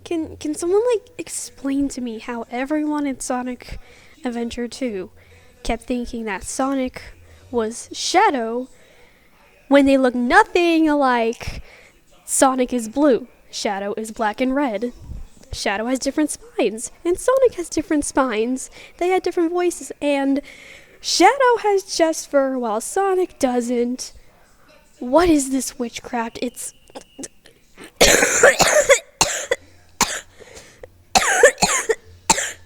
Can someone explain to me how everyone in Sonic Adventure 2 kept thinking that Sonic was Shadow when they look nothing alike? Sonic is blue, Shadow is black and red. Shadow has different spines, and Sonic has different spines. They had different voices, and Shadow has chest fur while Sonic doesn't. What is this witchcraft? It's